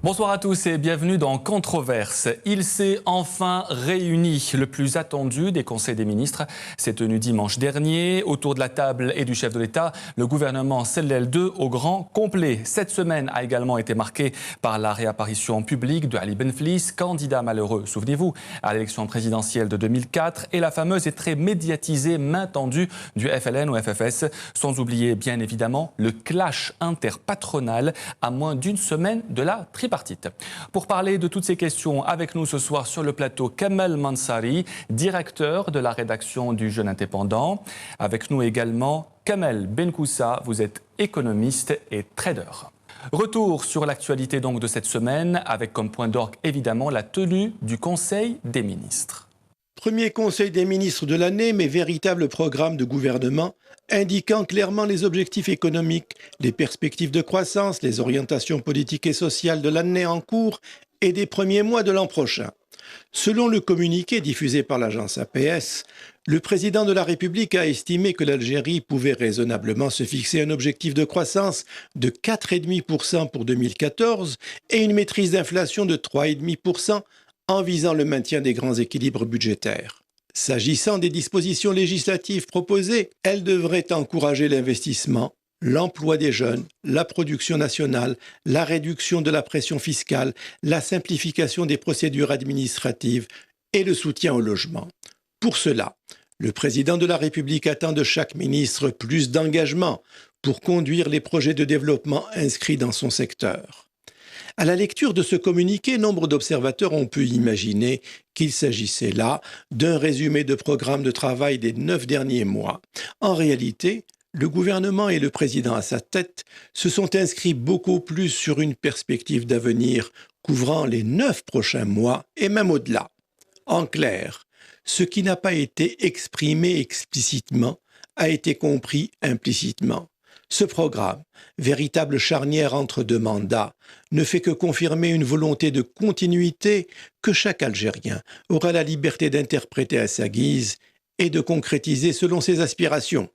Bonsoir à tous et bienvenue dans Controverse. Il s'est enfin réuni. Le plus attendu des conseils des ministres s'est tenu dimanche dernier. Autour de la table et du chef de l'État, le gouvernement scelle l'aile 2 au grand complet. Cette semaine a également été marquée par la réapparition publique de Ali Benflis, candidat malheureux, souvenez-vous, à l'élection présidentielle de 2004, et la fameuse et très médiatisée main tendue du FLN au FFS, sans oublier bien évidemment le clash interpatronal à moins d'une semaine de la tripartite. Pour parler de toutes ces questions, avec nous ce soir sur le plateau, Kamel Mansari, directeur de la rédaction du Jeune Indépendant. Avec nous également Kamel Benkoussa, vous êtes économiste et trader. Retour sur l'actualité donc de cette semaine, avec comme point d'orgue évidemment la tenue du Conseil des ministres. Premier Conseil des ministres de l'année, mais véritable programme de gouvernement indiquant clairement les objectifs économiques, les perspectives de croissance, les orientations politiques et sociales de l'année en cours et des premiers mois de l'an prochain. Selon le communiqué diffusé par l'agence APS, le président de la République a estimé que l'Algérie pouvait raisonnablement se fixer un objectif de croissance de 4,5% pour 2014 et une maîtrise d'inflation de 3,5% en visant le maintien des grands équilibres budgétaires. S'agissant des dispositions législatives proposées, elles devraient encourager l'investissement, l'emploi des jeunes, la production nationale, la réduction de la pression fiscale, la simplification des procédures administratives et le soutien au logement. Pour cela, le président de la République attend de chaque ministre plus d'engagement pour conduire les projets de développement inscrits dans son secteur. À la lecture de ce communiqué, nombre d'observateurs ont pu imaginer qu'il s'agissait là d'un résumé de programme de travail des 9 derniers mois. En réalité, le gouvernement et le président à sa tête se sont inscrits beaucoup plus sur une perspective d'avenir couvrant les 9 prochains mois et même au-delà. En clair, ce qui n'a pas été exprimé explicitement a été compris implicitement. Ce programme, véritable charnière entre deux mandats, ne fait que confirmer une volonté de continuité que chaque Algérien aura la liberté d'interpréter à sa guise et de concrétiser selon ses aspirations.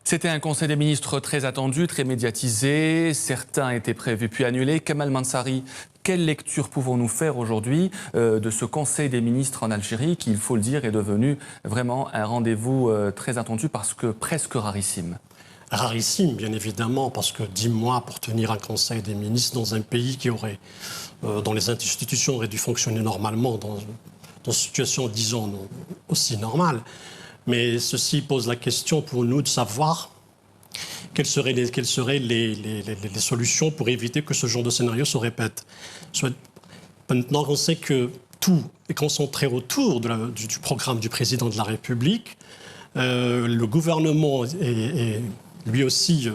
C'était un conseil des ministres très attendu, très médiatisé. Certains étaient prévus puis annulés. Kamel Mansari, quelle lecture pouvons-nous faire aujourd'hui de ce conseil des ministres en Algérie qui, il faut le dire, est devenu vraiment un rendez-vous très attendu parce que presque rarissime? Rarissime, bien évidemment, parce que 10 mois pour tenir un conseil des ministres dans un pays qui aurait, dont les institutions auraient dû fonctionner normalement, dans une situation, disons, aussi normale. Mais ceci pose la question pour nous de savoir quelles seraient les solutions pour éviter que ce genre de scénario se répète. Maintenant qu'on sait que tout est concentré autour du programme du président de la République, le gouvernement est lui aussi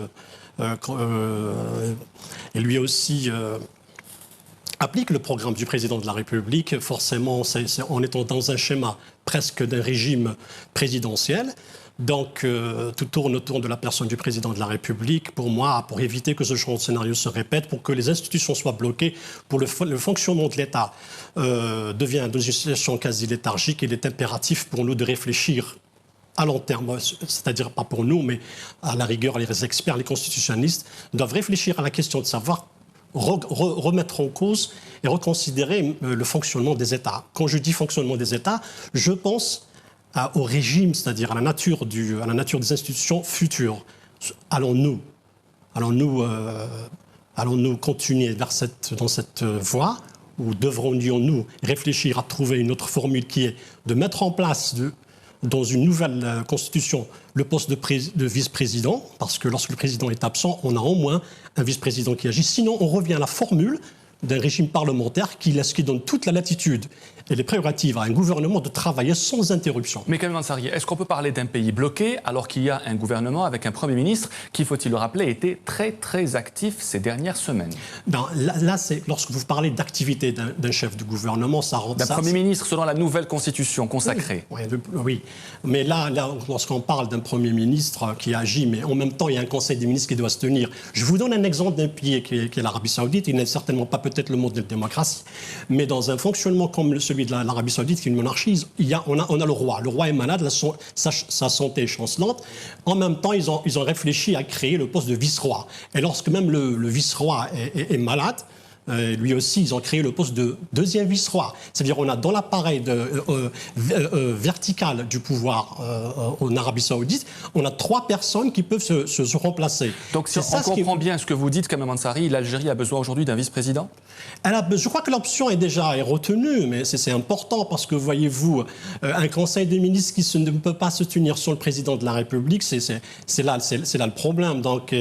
applique le programme du président de la République. Forcément, en étant dans un schéma presque d'un régime présidentiel. Donc, tout tourne autour de la personne du président de la République, pour moi, pour éviter que ce genre de scénario se répète, pour que les institutions soient bloquées, pour le fonctionnement de l'État devient une situation quasi léthargique. Il est impératif pour nous de réfléchir à long terme, c'est-à-dire pas pour nous, mais à la rigueur, les experts, les constitutionnalistes doivent réfléchir à la question de savoir remettre en cause et reconsidérer le fonctionnement des États. Quand je dis fonctionnement des États, je pense au régime, c'est-à-dire à la nature des institutions futures. Allons-nous continuer dans cette voie, ou devrons-nous réfléchir à trouver une autre formule qui est de mettre en place dans une nouvelle constitution le poste de vice-président, parce que lorsque le président est absent, on a au moins un vice-président qui agit. Sinon, on revient à la formule d'un régime parlementaire qui donne toute la latitude et les prérogatives à un gouvernement de travailler sans interruption. Mais Kamel Mansari, est-ce qu'on peut parler d'un pays bloqué alors qu'il y a un gouvernement avec un Premier ministre qui, faut-il le rappeler, était très très actif ces dernières semaines? Là, c'est lorsque vous parlez d'activité d'un chef de gouvernement, ça rend... D'un Premier ministre selon la nouvelle constitution consacrée. Oui. Mais là, lorsqu'on parle d'un Premier ministre qui agit, mais en même temps, il y a un Conseil des ministres qui doit se tenir. Je vous donne un exemple d'un pays qui est l'Arabie Saoudite. Il n'est certainement pas peut-être le monde de la démocratie, mais dans un fonctionnement comme celui de l'Arabie Saoudite, qui est une monarchie, on a le roi. Le roi est malade, sa santé est chancelante. En même temps, ils ont réfléchi à créer le poste de vice-roi. Et lorsque même le vice-roi est malade, lui aussi, ils ont créé le poste de deuxième vice-roi. C'est-à-dire on a dans l'appareil vertical du pouvoir en Arabie Saoudite, on a 3 personnes qui peuvent se remplacer. Donc si on comprend bien ce que vous dites, Kamel Mansari, l'Algérie a besoin aujourd'hui d'un vice-président? Je crois que l'option est déjà retenue, mais c'est important parce que, voyez-vous, un Conseil des ministres qui ne peut pas se tenir sur le président de la République, c'est là le problème. Donc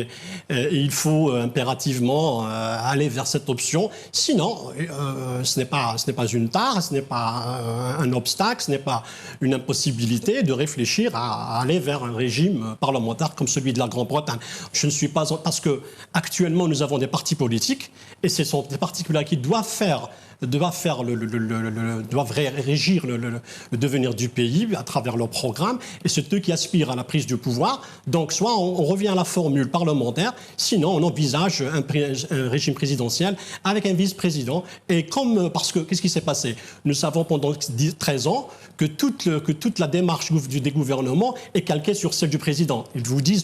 il faut impérativement aller vers cette option. Sinon, ce n'est pas une tare, ce n'est pas un obstacle, ce n'est pas une impossibilité de réfléchir à aller vers un régime parlementaire comme celui de la Grande-Bretagne. Je ne suis pas... Parce que actuellement, nous avons des partis politiques et ce sont des partis-là qui doivent régir le devenir du pays à travers leur programme, et c'est eux qui aspirent à la prise du pouvoir. Donc soit on revient à la formule parlementaire, sinon on envisage un régime présidentiel avec un vice-président. Et parce que qu'est-ce qui s'est passé? Nous savons pendant 13 ans que toute la démarche des gouvernements est calquée sur celle du président.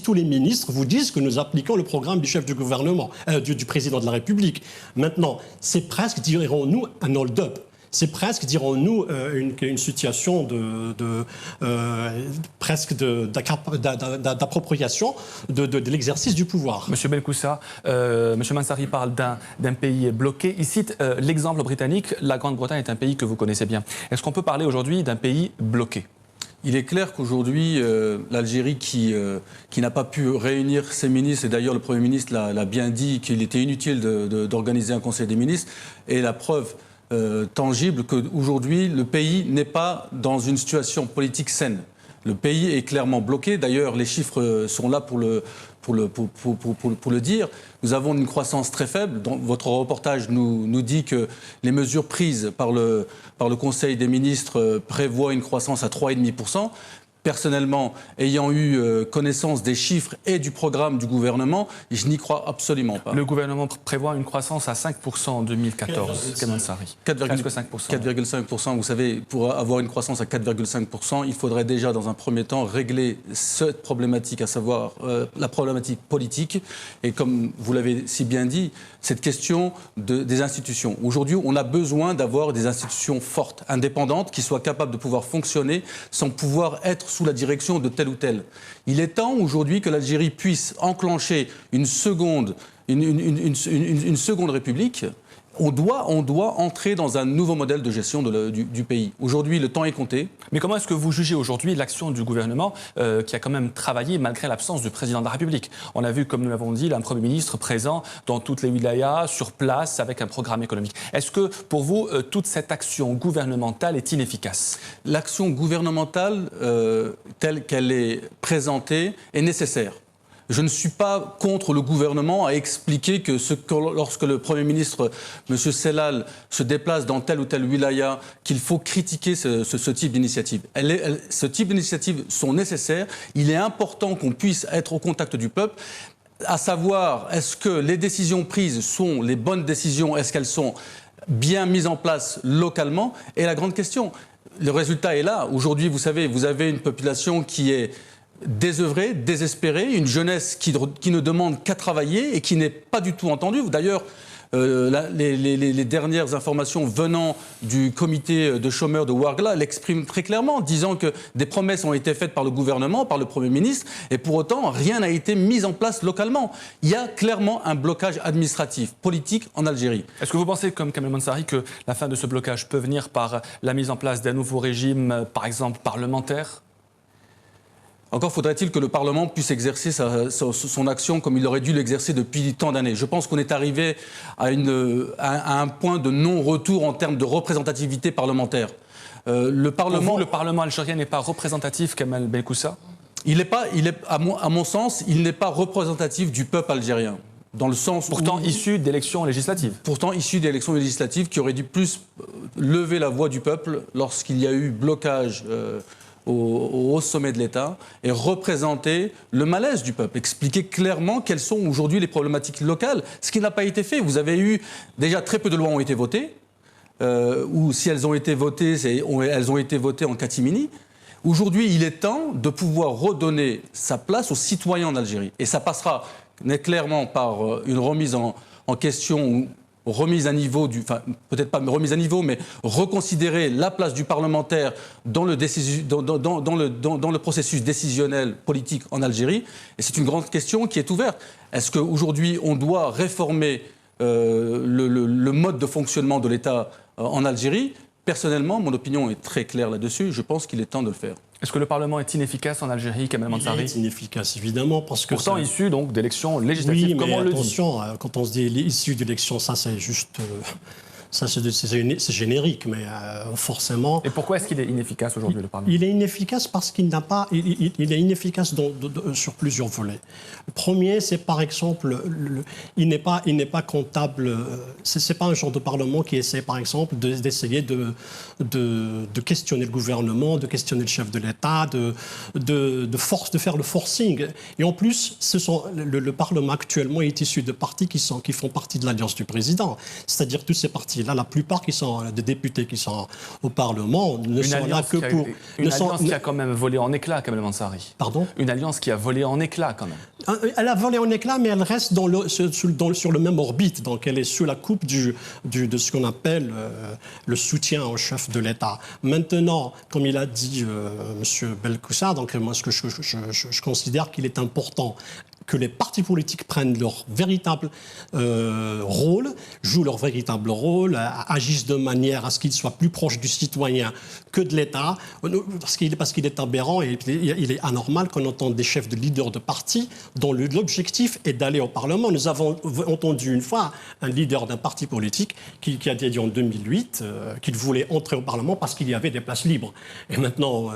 Tous les ministres vous disent que nous appliquons le programme du chef du gouvernement, du président de la République. Maintenant, c'est presque, dirons-nous, un hold-up. C'est presque, dirons-nous, une situation presque d'appropriation de l'exercice du pouvoir. Monsieur Belkoussa, Monsieur Mansari parle d'un pays bloqué. Il cite l'exemple britannique. La Grande-Bretagne est un pays que vous connaissez bien. Est-ce qu'on peut parler aujourd'hui d'un pays bloqué? Il est clair qu'aujourd'hui, l'Algérie qui n'a pas pu réunir ses ministres, et d'ailleurs le Premier ministre l'a bien dit qu'il était inutile d'organiser un Conseil des ministres, est la preuve tangible qu'aujourd'hui, le pays n'est pas dans une situation politique saine. Le pays est clairement bloqué. D'ailleurs, les chiffres sont là pour le dire. Nous avons une croissance très faible. Votre reportage nous dit que les mesures prises par le Conseil des ministres prévoient une croissance à 3,5%. Personnellement, ayant eu connaissance des chiffres et du programme du gouvernement, je n'y crois absolument pas. Le gouvernement prévoit une croissance à 5% en 2014. Kamel Mansari. 4,5%. Vous savez, pour avoir une croissance à 4,5%, il faudrait déjà, dans un premier temps, régler cette problématique, à savoir la problématique politique. Et comme vous l'avez si bien dit, cette question des institutions. Aujourd'hui, on a besoin d'avoir des institutions fortes, indépendantes, qui soient capables de pouvoir fonctionner sans pouvoir être sous la direction de tel ou tel. Il est temps aujourd'hui que l'Algérie puisse enclencher une seconde république. On doit entrer dans un nouveau modèle de gestion du pays. Aujourd'hui, le temps est compté. Mais comment est-ce que vous jugez aujourd'hui l'action du gouvernement qui a quand même travaillé malgré l'absence du président de la République? On a vu, comme nous l'avons dit, un Premier ministre présent dans toutes les wilayas, sur place, avec un programme économique. Est-ce que, pour vous, toute cette action gouvernementale est inefficace? L'action gouvernementale, telle qu'elle est présentée, est nécessaire. Je ne suis pas contre le gouvernement à expliquer que lorsque le Premier ministre, M. Sellal, se déplace dans telle ou telle wilaya, qu'il faut critiquer ce type d'initiative. Ce type d'initiatives sont nécessaires. Il est important qu'on puisse être au contact du peuple, à savoir, est-ce que les décisions prises sont les bonnes décisions? Est-ce qu'elles sont bien mises en place localement? Et la grande question, le résultat est là. Aujourd'hui, vous savez, vous avez une population qui est désœuvrée, désespérée, une jeunesse qui ne demande qu'à travailler et qui n'est pas du tout entendue. D'ailleurs, les dernières informations venant du comité de chômeurs de Ouargla l'expriment très clairement, disant que des promesses ont été faites par le gouvernement, par le Premier ministre, et pour autant, rien n'a été mis en place localement. Il y a clairement un blocage administratif, politique en Algérie. Est-ce que vous pensez, comme Kamel Mansari, que la fin de ce blocage peut venir par la mise en place d'un nouveau régime, par exemple parlementaire ? Encore faudrait-il que le Parlement puisse exercer son action comme il aurait dû l'exercer depuis tant d'années. Je pense qu'on est arrivé à un point de non-retour en termes de représentativité parlementaire. Le Parlement algérien n'est pas représentatif, Kamel Belkoussa? À mon sens, il n'est pas représentatif du peuple algérien. Dans le sens pourtant issu d'élections législatives. Pourtant issu d'élections législatives qui auraient dû plus lever la voix du peuple lorsqu'il y a eu blocage au sommet de l'État et représenter le malaise du peuple, expliquer clairement quelles sont aujourd'hui les problématiques locales, ce qui n'a pas été fait. Vous avez eu déjà très peu de lois ont été votées, ou si elles ont été votées, elles ont été votées en catimini. Aujourd'hui, il est temps de pouvoir redonner sa place aux citoyens en Algérie. Et ça passera clairement par une remise en question ou remise à niveau, peut-être pas remise à niveau, mais reconsidérer la place du parlementaire dans le processus décisionnel politique en Algérie. Et c'est une grande question qui est ouverte. Est-ce qu'aujourd'hui, on doit réformer le mode de fonctionnement de l'État en Algérie? Personnellement, mon opinion est très claire là-dessus. Je pense qu'il est temps de le faire. Est-ce que le Parlement est inefficace en Algérie, Kamel Mansari? Il est inefficace, évidemment, parce que... Pourtant issu donc d'élections législatives, oui, comme on le dit. Attention, quand on se dit issu d'élections, ça c'est juste... Ça, c'est générique, mais forcément... Et pourquoi est-ce qu'il est inefficace aujourd'hui, le Parlement? Il est inefficace parce qu'il n'a pas... Il est inefficace sur plusieurs volets. Le premier, c'est par exemple... il n'est pas comptable... C'est pas un genre de Parlement qui essaie, par exemple, d'essayer de questionner le gouvernement, de questionner le chef de l'État, de faire le forcing. Et en plus, le Parlement actuellement est issu de partis qui font partie de l'alliance du président. C'est-à-dire tous ces partis là, la plupart qui sont des députés qui sont au Parlement ne sont là que pour... Une alliance qui a quand même volé en éclats, Kamel Mansari. Pardon? Une alliance qui a volé en éclats, quand même. Elle a volé en éclats, mais elle reste sur le même orbite. Donc elle est sous la coupe de ce qu'on appelle le soutien au chef de l'État. Maintenant, comme il a dit M. Belkoussa, donc moi, ce que je considère qu'il est important que les partis politiques prennent leur véritable rôle, jouent leur véritable rôle, agissent de manière à ce qu'ils soient plus proches du citoyen que de l'État, parce qu'il est aberrant et il est anormal qu'on entende des chefs de leaders de partis dont l'objectif est d'aller au Parlement. Nous avons entendu une fois un leader d'un parti politique qui a dit en 2008 qu'il voulait entrer au Parlement parce qu'il y avait des places libres. Et maintenant,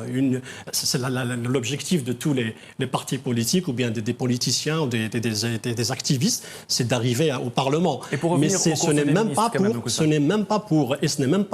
c'est l'objectif de tous les partis politiques ou bien des politiciens ou des activistes, c'est d'arriver au Parlement. Mais ce n'est même pas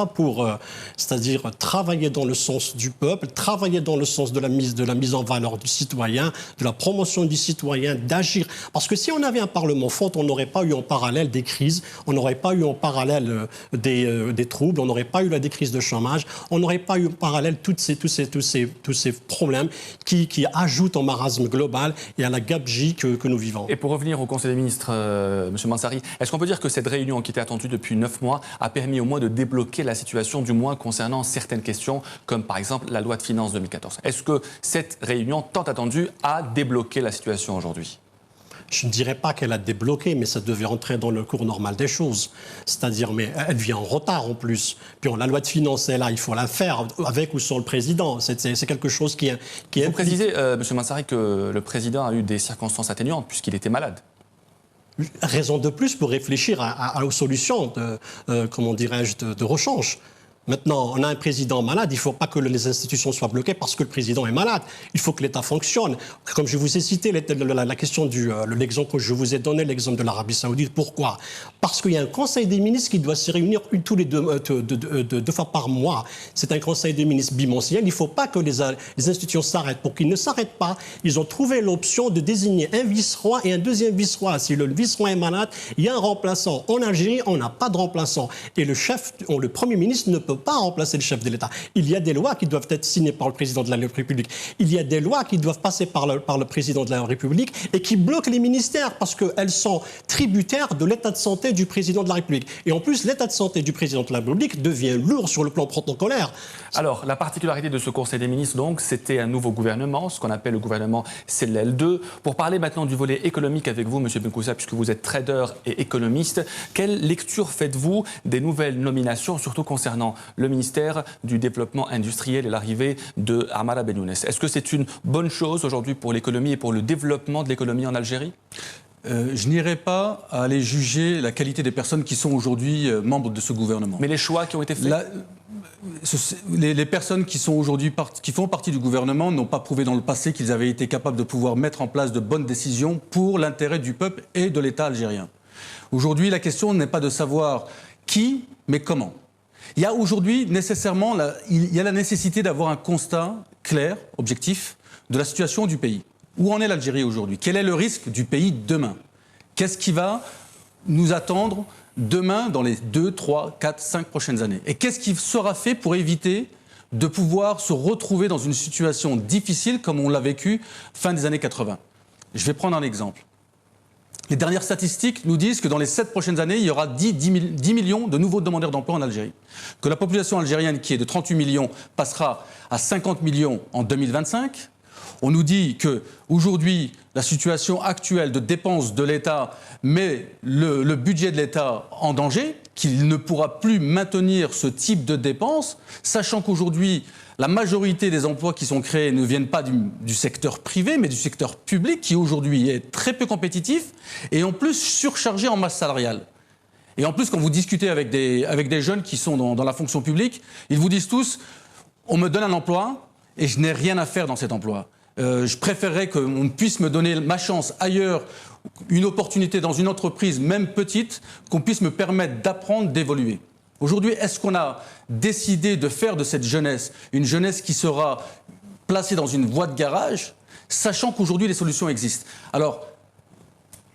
pour, c'est-à-dire travailler dans le sens du peuple, travailler dans le sens de la mise en valeur du citoyen, de la promotion du citoyen, d'agir. Parce que si on avait un Parlement fort, on n'aurait pas eu en parallèle des crises, on n'aurait pas eu en parallèle des troubles, on n'aurait pas eu des crises de chômage, on n'aurait pas eu en parallèle tous ces problèmes qui ajoutent au marasme global et à la gabegie que nous vivons. Et pour revenir au Conseil des ministres, M. Mansari, est-ce qu'on peut dire que cette réunion qui était attendue depuis 9 mois a permis au moins de débloquer la situation, du moins concernant certaines questions, comme par exemple la loi de finances 2014? Est-ce que cette réunion tant attendue a débloqué la situation aujourd'hui? Je ne dirais pas qu'elle a débloqué, mais ça devait rentrer dans le cours normal des choses. C'est-à-dire, mais elle vient en retard en plus. Puis la loi de finances est là, il faut la faire avec ou sans le président. C'est quelque chose qui est... Vous précisez, M. Mansari, que le président a eu des circonstances atténuantes puisqu'il était malade. Raison de plus pour réfléchir aux solutions de rechange. Maintenant, on a un président malade, il ne faut pas que les institutions soient bloquées parce que le président est malade. Il faut que l'État fonctionne. Comme je vous ai cité la question l'exemple que je vous ai donné, l'exemple de l'Arabie Saoudite. Pourquoi? Parce qu'il y a un Conseil des ministres qui doit se réunir tous les deux fois par mois. C'est un Conseil des ministres bimensuel. Il ne faut pas que les institutions s'arrêtent. Pour qu'ils ne s'arrêtent pas, ils ont trouvé l'option de désigner un vice-roi et un deuxième vice-roi. Si le vice-roi est malade, il y a un remplaçant. En Algérie, on n'a pas de remplaçant. Et le Premier ministre ne peut pas remplacer le chef de l'État. Il y a des lois qui doivent être signées par le président de la République. Il y a des lois qui doivent passer par le président de la République et qui bloquent les ministères parce qu'elles sont tributaires de l'état de santé du président de la République. Et en plus, l'état de santé du président de la République devient lourd sur le plan protocolaire. Alors, la particularité de ce Conseil des ministres, donc, c'était un nouveau gouvernement, ce qu'on appelle le gouvernement CELEL2. Pour parler maintenant du volet économique avec vous, M. Belkoussa, puisque vous êtes trader et économiste, quelle lecture faites-vous des nouvelles nominations, surtout concernant le ministère du Développement industriel et l'arrivée de Amara Benyounès. Est-ce que c'est une bonne chose aujourd'hui pour l'économie et pour le développement de l'économie en Algérie ? Je n'irai pas à aller juger la qualité des personnes qui sont aujourd'hui membres de ce gouvernement. Mais les choix qui ont été faits ? Les personnes qui sont aujourd'hui qui font partie du gouvernement n'ont pas prouvé dans le passé qu'ils avaient été capables de pouvoir mettre en place de bonnes décisions pour l'intérêt du peuple et de l'État algérien. Aujourd'hui, la question n'est pas de savoir qui, mais comment. Il y a aujourd'hui nécessairement la nécessité d'avoir un constat clair, objectif, de la situation du pays. Où en est l'Algérie aujourd'hui ? Quel est le risque du pays demain ? Qu'est-ce qui va nous attendre demain dans les 2, 3, 4, 5 prochaines années ? Et qu'est-ce qui sera fait pour éviter de pouvoir se retrouver dans une situation difficile comme on l'a vécu fin des années 80 ? Je vais prendre un exemple. Les dernières statistiques nous disent que dans les 7 prochaines années, il y aura 10 millions de nouveaux demandeurs d'emploi en Algérie. Que la population algérienne, qui est de 38 millions, passera à 50 millions en 2025. On nous dit qu'aujourd'hui, la situation actuelle de dépenses de l'État met le budget de l'État en danger, qu'il ne pourra plus maintenir ce type de dépenses, sachant qu'aujourd'hui, la majorité des emplois qui sont créés ne viennent pas du secteur privé, mais du secteur public, qui aujourd'hui est très peu compétitif et en plus surchargé en masse salariale. Et en plus, quand vous discutez avec des jeunes qui sont dans la fonction publique, ils vous disent tous « on me donne un emploi et je n'ai rien à faire dans cet emploi ». Je préférerais qu'on puisse me donner ma chance ailleurs, une opportunité dans une entreprise, même petite, qu'on puisse me permettre d'apprendre, d'évoluer. Aujourd'hui, est-ce qu'on a décidé de faire de cette jeunesse une jeunesse qui sera placée dans une voie de garage, sachant qu'aujourd'hui les solutions existent ? Alors,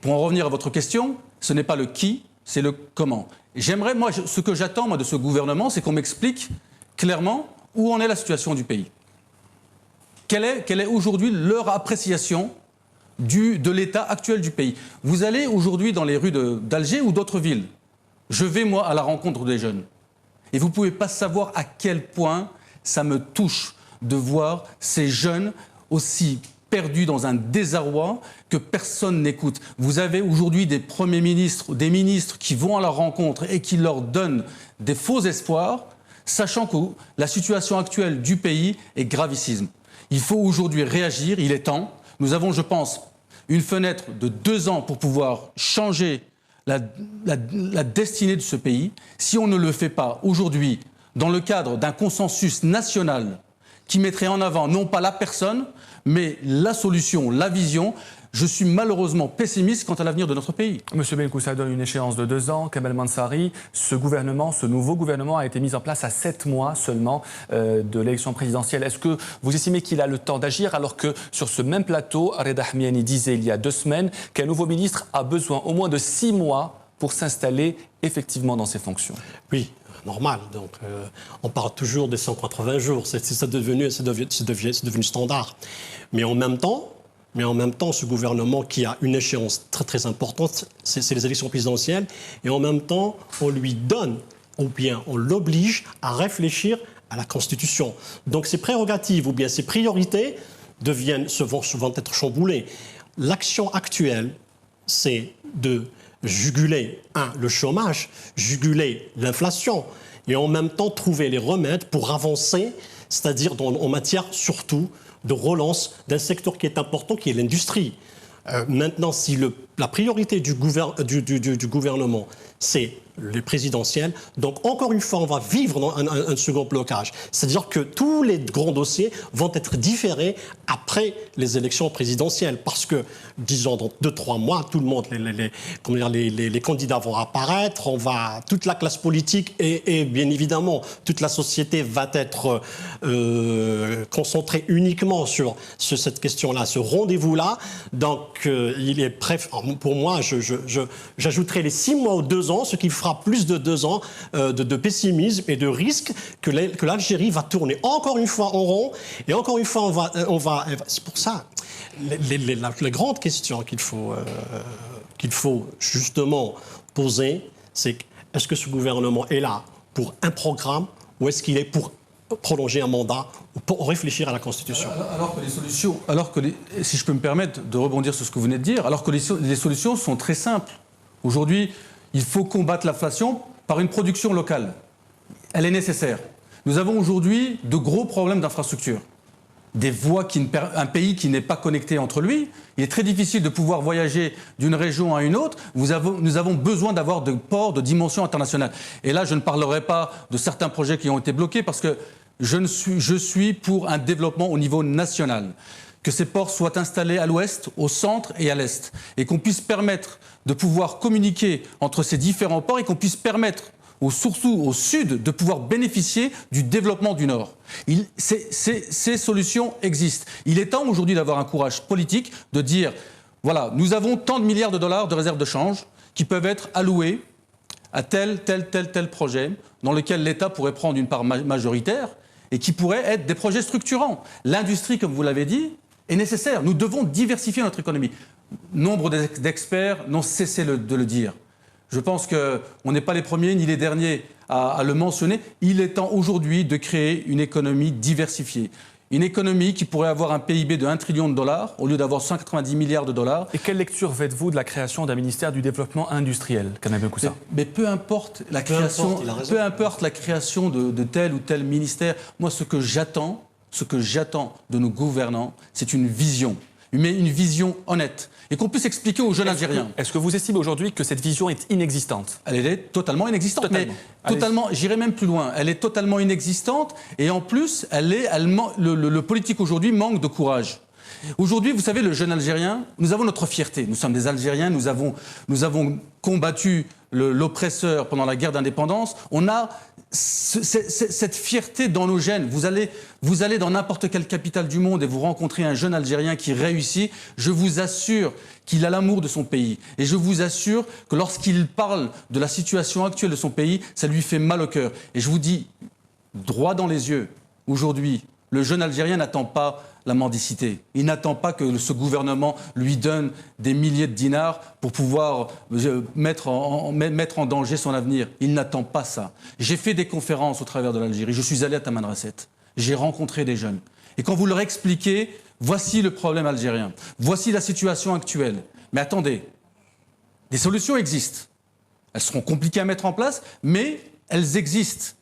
pour en revenir à votre question, ce n'est pas le qui, c'est le comment. J'aimerais, moi, ce que j'attends de ce gouvernement, c'est qu'on m'explique clairement où en est la situation du pays. Quelle est aujourd'hui leur appréciation de l'état actuel du pays ? Vous allez aujourd'hui dans les rues d'Alger ou d'autres villes. Je vais, moi, à la rencontre des jeunes. Et vous ne pouvez pas savoir à quel point ça me touche de voir ces jeunes aussi perdus dans un désarroi que personne n'écoute. Vous avez aujourd'hui des premiers ministres, des ministres qui vont à leur rencontre et qui leur donnent des faux espoirs, sachant que la situation actuelle du pays est gravissime. Il faut aujourd'hui réagir, il est temps. Nous avons, je pense, une fenêtre de 2 ans pour pouvoir changer la destinée de ce pays. Si on ne le fait pas aujourd'hui, dans le cadre d'un consensus national qui mettrait en avant non pas la personne, mais la solution, la vision, je suis malheureusement pessimiste quant à l'avenir de notre pays. Monsieur Benkou, ça donne une échéance de 2 ans. Kamel Mansari, ce nouveau gouvernement a été mis en place à 7 mois seulement de l'élection présidentielle. Est-ce que vous estimez qu'il a le temps d'agir alors que sur ce même plateau, Reda Ahmiani disait il y a 2 semaines qu'un nouveau ministre a besoin au moins de 6 mois pour s'installer effectivement dans ses fonctions ? Oui, normal. Donc, on parle toujours des 180 jours. C'est devenu standard. Mais en même temps, ce gouvernement qui a une échéance très très importante, c'est les élections présidentielles, et en même temps, on lui donne, ou bien on l'oblige à réfléchir à la Constitution. Donc ses prérogatives ou bien ses priorités vont souvent être chamboulées. L'action actuelle, c'est de juguler, le chômage, juguler l'inflation, et en même temps trouver les remèdes pour avancer, c'est-à-dire en matière surtout de relance d'un secteur qui est important, qui est l'industrie. Maintenant, si la priorité du gouvernement, c'est les présidentielles, donc encore une fois, on va vivre un second blocage. C'est-à-dire que tous les grands dossiers vont être différés après les élections présidentielles. Parce que, disons, dans 2-3 mois, tout le monde, les candidats vont apparaître, toute la classe politique et bien évidemment, toute la société va être concentrée uniquement sur cette question-là, ce rendez-vous-là. Donc, il est pour moi, j'ajouterai les 6 mois ou 2 ans, ce qui fera plus de 2 ans de pessimisme et de risque que l'Algérie va tourner encore une fois en rond. Et encore une fois, c'est pour ça, la grande question qu'il faut justement poser, c'est est-ce que ce gouvernement est là pour un programme ou est-ce qu'il est pour prolonger un mandat ou pour réfléchir à la Constitution? Si je peux me permettre de rebondir sur ce que vous venez de dire, alors que les solutions sont très simples. Aujourd'hui, il faut combattre l'inflation par une production locale. elle est nécessaire. Nous avons aujourd'hui de gros problèmes d'infrastructure. Des voies un pays qui n'est pas connecté entre lui, il est très difficile de pouvoir voyager d'une région à une autre. Nous avons besoin d'avoir des ports de dimension internationale. Et là, je ne parlerai pas de certains projets qui ont été bloqués parce que je suis pour un développement au niveau national. Que ces ports soient installés à l'ouest, au centre et à l'est. Et qu'on puisse permettre de pouvoir communiquer entre ces différents ports et qu'on puisse permettre surtout au sud, de pouvoir bénéficier du développement du Nord. Ces solutions existent. Il est temps aujourd'hui d'avoir un courage politique, de dire, voilà, nous avons tant de milliards de dollars de réserves de change qui peuvent être alloués à tel projet dans lequel l'État pourrait prendre une part majoritaire et qui pourraient être des projets structurants. L'industrie, comme vous l'avez dit, est nécessaire. Nous devons diversifier notre économie. Nombre d'experts n'ont cessé de le dire. Je pense qu'on n'est pas les premiers ni les derniers à le mentionner. Il est temps aujourd'hui de créer une économie diversifiée. Une économie qui pourrait avoir un PIB de 1 trillion de dollars au lieu d'avoir 190 milliards de dollars. Et quelle lecture faites-vous de la création d'un ministère du développement industriel, Kanabé Koussa ? Mais peu importe la création de tel ou tel ministère. Moi, ce que j'attends de nos gouvernants, c'est une vision. Mais une vision honnête. Et qu'on puisse expliquer aux jeunes Algériens. Est-ce que vous estimez aujourd'hui que cette vision est inexistante ? Elle est totalement inexistante. J'irai même plus loin. Elle est totalement inexistante. Et en plus, le politique aujourd'hui manque de courage. Aujourd'hui, vous savez, le jeune Algérien, nous avons notre fierté. Nous sommes des Algériens, nous avons combattu l'oppresseur pendant la guerre d'indépendance. On a cette fierté dans nos gènes. Vous allez dans n'importe quelle capitale du monde et vous rencontrez un jeune Algérien qui réussit. Je vous assure qu'il a l'amour de son pays. Et je vous assure que lorsqu'il parle de la situation actuelle de son pays, ça lui fait mal au cœur. Et je vous dis, droit dans les yeux, aujourd'hui, le jeune Algérien n'attend pas la mendicité. Il n'attend pas que ce gouvernement lui donne des milliers de dinars pour pouvoir mettre en danger son avenir. Il n'attend pas ça. J'ai fait des conférences au travers de l'Algérie. Je suis allé à Tamanrasset. J'ai rencontré des jeunes. Et quand vous leur expliquez, voici le problème algérien. Voici la situation actuelle. Mais attendez, des solutions existent. Elles seront compliquées à mettre en place, mais elles existent.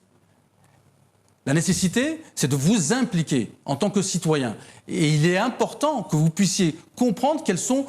La nécessité, c'est de vous impliquer en tant que citoyen. Et il est important que vous puissiez comprendre quels sont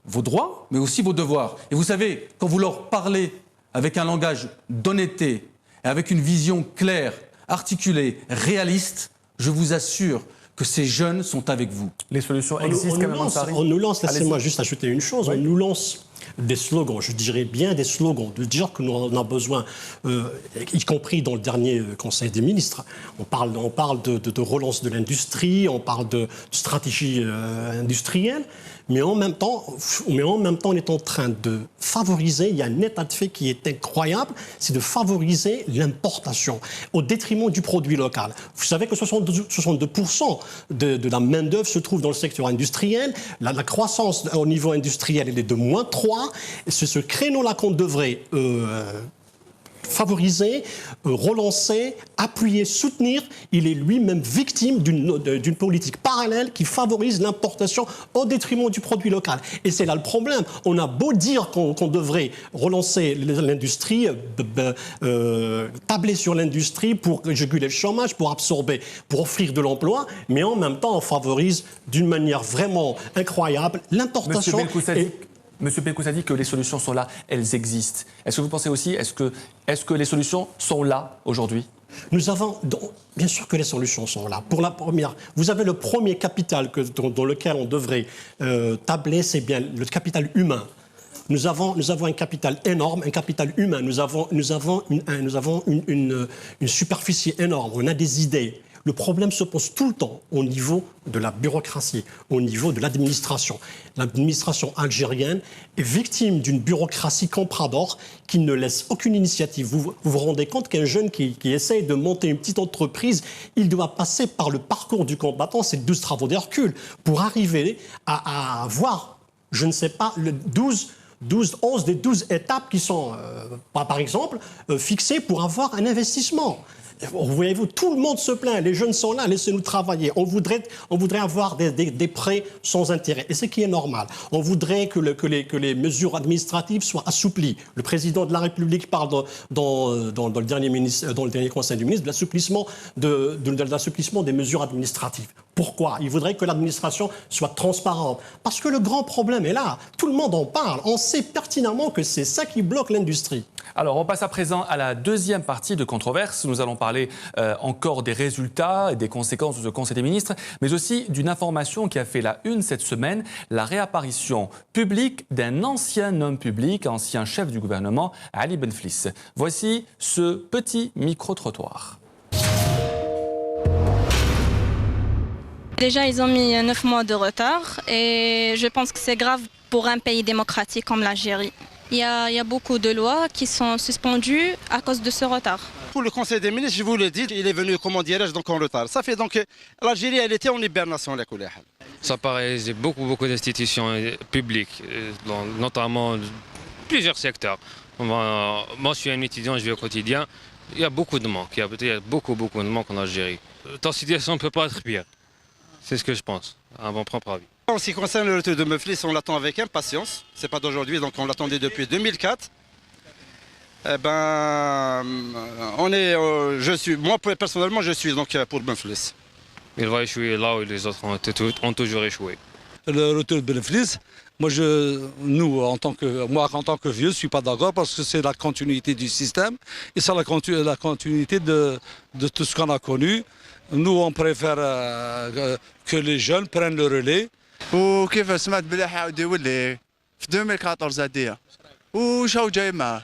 vos droits, mais aussi vos devoirs. Et vous savez, quand vous leur parlez avec un langage d'honnêteté, et avec une vision claire, articulée, réaliste, je vous assure que ces jeunes sont avec vous. Les solutions existent quand même. On nous lance, laissez-moi juste ajouter une chose, oui. On nous lance des slogans, je dirais bien des slogans, de dire que nous en avons besoin, y compris dans le dernier Conseil des ministres. On parle de relance de l'industrie, on parle de stratégie industrielle, mais en même temps, on est en train de favoriser, il y a un état de fait qui est incroyable, c'est de favoriser l'importation au détriment du produit local. Vous savez que 62% de la main-d'œuvre se trouve dans le secteur industriel. La croissance au niveau industriel, elle est de -3%. C'est ce créneau-là qu'on devrait favoriser, relancer, appuyer, soutenir. Il est lui-même victime d'une politique parallèle qui favorise l'importation au détriment du produit local. Et c'est là le problème. On a beau dire qu'on devrait relancer l'industrie, tabler sur l'industrie pour juguler le chômage, pour absorber, pour offrir de l'emploi, mais en même temps, on favorise d'une manière vraiment incroyable l'importation. Monsieur Belkous a dit que les solutions sont là, elles existent. Est-ce que vous pensez aussi, est-ce que les solutions sont là aujourd'hui ? Bien sûr que les solutions sont là. Pour la première, vous avez le premier capital dans lequel on devrait tabler, c'est bien le capital humain. Nous avons un capital énorme, un capital humain. Nous avons une superficie énorme. On a des idées. Le problème se pose tout le temps au niveau de la bureaucratie, au niveau de l'administration. L'administration algérienne est victime d'une bureaucratie comprador qui ne laisse aucune initiative. Vous vous rendez compte qu'un jeune qui essaye de monter une petite entreprise, il doit passer par le parcours du combattant, c'est 12 travaux d'Hercule, pour arriver à avoir, je ne sais pas, 12 11 des 12 étapes qui sont, par exemple, fixées pour avoir un investissement. Voyez-vous, tout le monde se plaint, les jeunes sont là, laissez-nous travailler. On voudrait avoir des prêts sans intérêt, et ce qui est normal. On voudrait que les mesures administratives soient assouplies. Le président de la République parle dans le dernier Conseil des ministres de l'assouplissement des mesures administratives. Pourquoi? Il voudrait que l'administration soit transparente. Parce que le grand problème est là. Tout le monde en parle. On sait pertinemment que c'est ça qui bloque l'industrie. Alors, on passe à présent à la deuxième partie de controverse. Nous allons parler encore des résultats et des conséquences de ce Conseil des ministres, mais aussi d'une information qui a fait la une cette semaine, la réapparition publique d'un ancien homme public, ancien chef du gouvernement, Ali Benflis. Voici ce petit micro-trottoir. Déjà, ils ont mis 9 mois de retard et je pense que c'est grave pour un pays démocratique comme l'Algérie. Il y a beaucoup de lois qui sont suspendues à cause de ce retard. Pour le Conseil des ministres, je vous l'ai dit, il est venu, comment dirais-je, donc en retard. Ça fait donc l'Algérie, elle était en hibernation, la couleur. Ça paraît beaucoup d'institutions publiques, notamment plusieurs secteurs. Moi, je suis un étudiant, je vis au quotidien. Il y a beaucoup de manques, il y a beaucoup de manques en Algérie. Ta situation ne peut pas être pire. C'est ce que je pense, à mon propre avis. En ce qui concerne le retour de Benflis, on l'attend avec impatience. C'est pas d'aujourd'hui, donc on l'attendait depuis 2004. Moi personnellement, je suis donc pour Benflis. Il va échouer là où les autres ont toujours échoué. Le retour de Benflis, moi en tant que vieux, je ne suis pas d'accord parce que c'est la continuité du système et c'est la continuité de tout ce qu'on a connu. Nous, on préfère que les jeunes prennent le relais. وكيف سمعت بلي حاول يولي في 2014 زادية وشاو جاي معاه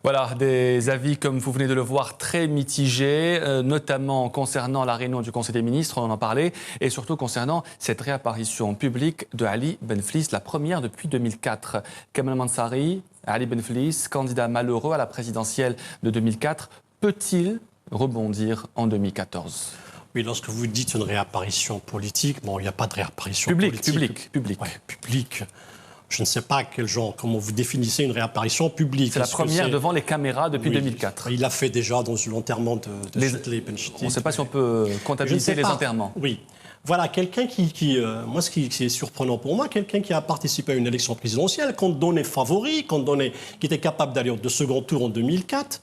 Voilà, des avis, comme vous venez de le voir, très mitigés, notamment concernant la réunion du Conseil des ministres, on en parlait, et surtout concernant cette réapparition publique de Ali Benflis, la première depuis 2004. Kamel Mansari, Ali Benflis, candidat malheureux à la présidentielle de 2004, peut-il rebondir en 2014? Oui, lorsque vous dites une réapparition politique, bon, il n'y a pas de réapparition politique. Public. Ouais, public. Je ne sais pas comment vous définissez une réapparition publique. C'est la première devant les caméras depuis 2004. Il l'a fait déjà dans l'enterrement de Châtelet Benchiti. On ne sait pas si on peut comptabiliser les enterrements. Oui. Voilà, quelqu'un moi, ce qui est surprenant pour moi, quelqu'un qui a participé à une élection présidentielle, qu'on donnait favori, qui était capable d'aller au second tour en 2004,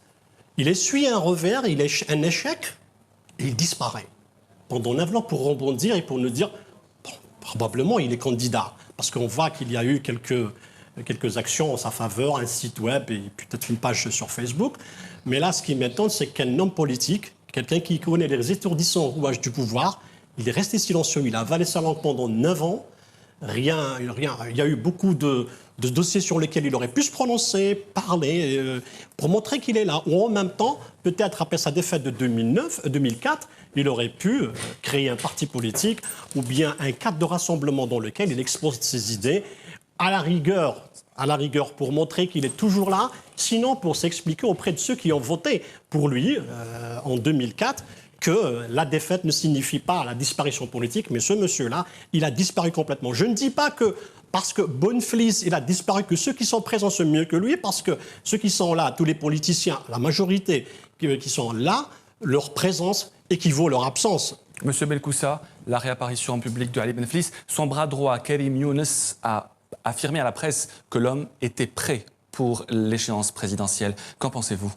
il essuie un revers, un échec, et il disparaît. Pendant 9 ans pour rebondir et pour nous dire, bon, probablement il est candidat. Parce qu'on voit qu'il y a eu quelques actions en sa faveur, un site web et peut-être une page sur Facebook. Mais là, ce qui m'étonne, c'est qu'un homme politique, quelqu'un qui connaît les étourdissants rouages du pouvoir, il est resté silencieux, il a avalé sa langue pendant 9 ans. Il y a eu beaucoup de dossiers sur lesquels il aurait pu se prononcer, parler, pour montrer qu'il est là. Ou en même temps, peut-être après sa défaite de 2004, il aurait pu créer un parti politique ou bien un cadre de rassemblement dans lequel il expose ses idées, à la rigueur pour montrer qu'il est toujours là, sinon pour s'expliquer auprès de ceux qui ont voté pour lui en 2004, que la défaite ne signifie pas la disparition politique, mais ce monsieur-là, il a disparu complètement. Je ne dis pas que parce que Benflis, il a disparu, que ceux qui sont présents sont mieux que lui, parce que ceux qui sont là, tous les politiciens, la majorité qui sont là, leur présence équivaut à leur absence. Monsieur Belkoussa, la réapparition en public de Ali Benflis, son bras droit, Karim Younes, a affirmé à la presse que l'homme était prêt pour l'échéance présidentielle. Qu'en pensez-vous ?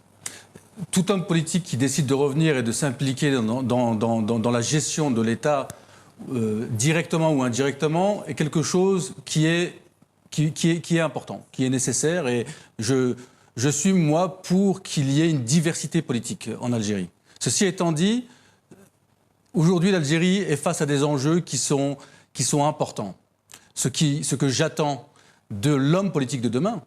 Tout homme politique qui décide de revenir et de s'impliquer dans la gestion de l'État, directement ou indirectement, est quelque chose qui est important, qui est nécessaire. Et je suis, moi, pour qu'il y ait une diversité politique en Algérie. Ceci étant dit, aujourd'hui, l'Algérie est face à des enjeux qui sont importants. Ce que j'attends de l'homme politique de demain,